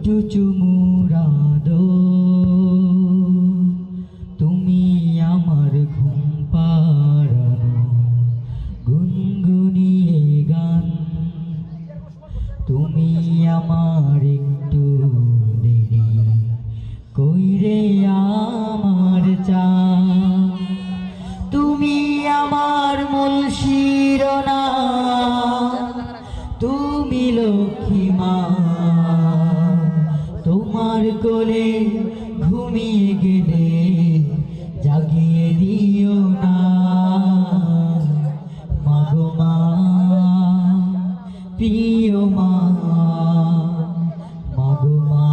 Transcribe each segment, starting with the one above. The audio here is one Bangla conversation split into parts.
একটু চুমুরাদো, তুমি আমার ঘুম পাড়ানো গুনগুনিয়ে গান। তুমি আমার একটু দেরি কইরে আমার চা। তুমি আমার মূল শিরোনা, তুমি লক্ষ্মী মা। তোমার কোলে ঘুমিয়ে গেলে জাগিয়ে দিও না। মাগো মা, প্রিয় মা, মাগো মা,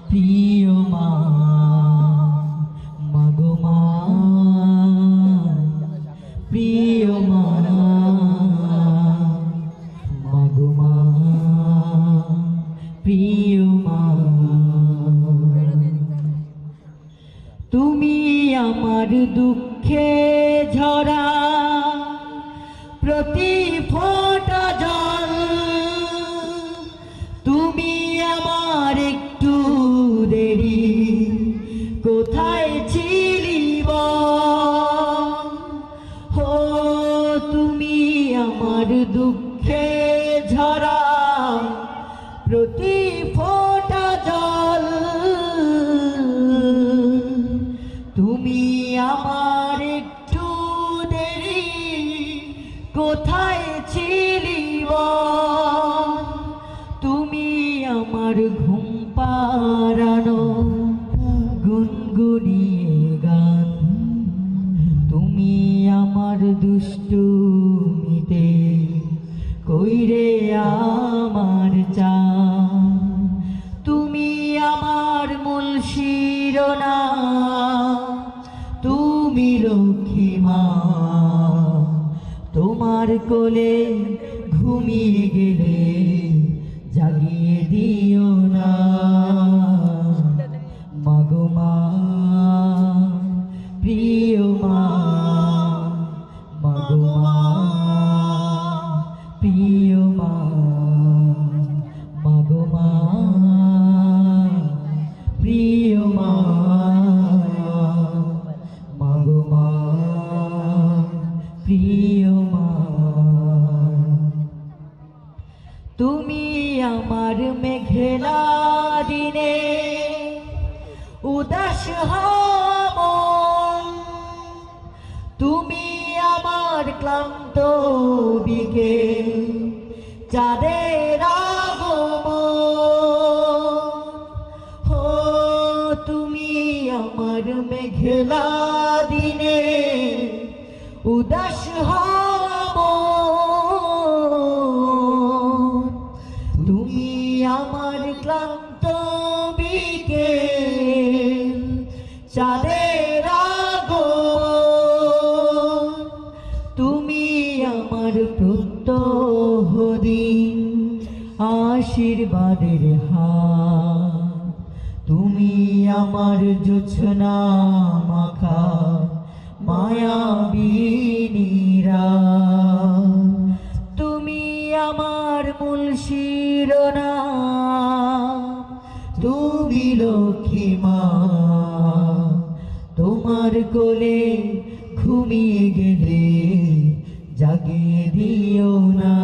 প্রিয় মা, মাগো মা, প্রিয় মা, মাগো মা, প্রিয় মা। তুমি আমার দুঃখে ঝরা প্রতি ফোঁটা জল। তুমি আমার একটু দেরি কোথায় ছিলি বল? ও তুমি আমার দুঃখে ঝরা প্রতি ফোঁটা জল। তুমি আমার একটু দেরি কোথায় ছিলি বল? তুমি আমার ঘুম পাড়ানো গুনগুনিয়ে গান। তুমি আমার দুষ্টুমিতে কইরে আমার চা। তুমি আমার মূল শিরোনা, তুমি লক্ষ্মী মা। তোমার কোলে ঘুমিয়ে গেলে জাগিয়ে দিও না। মাগো মা, প্রিয় মা, মাগো মা, প্রিয় মা, মাগো মা, প্রিয় মা, মাগো মা, প্রিয় মা। তুমি আমার মেঘলা দিনে উদাস হব, তুমি আমার ক্লান্ত বিকেল চাঁদের আগমন। ও তুমি আমার মেঘলা দিনে উদাস হব, তুমি আমার ক্লান্ত বিকেল চাঁদের আগমন। তুমি আমার প্রত্যহ দিন আশীর্বাদের হাত। তুমি আমার জোছনা মাখা মায়াবিনী রাত। তুমি আমার মূল শিরোনা, তুমি লক্ষ্মী মা। তোমার কোলে ঘুমিয়ে গেলে জাগিয়ে দিও না।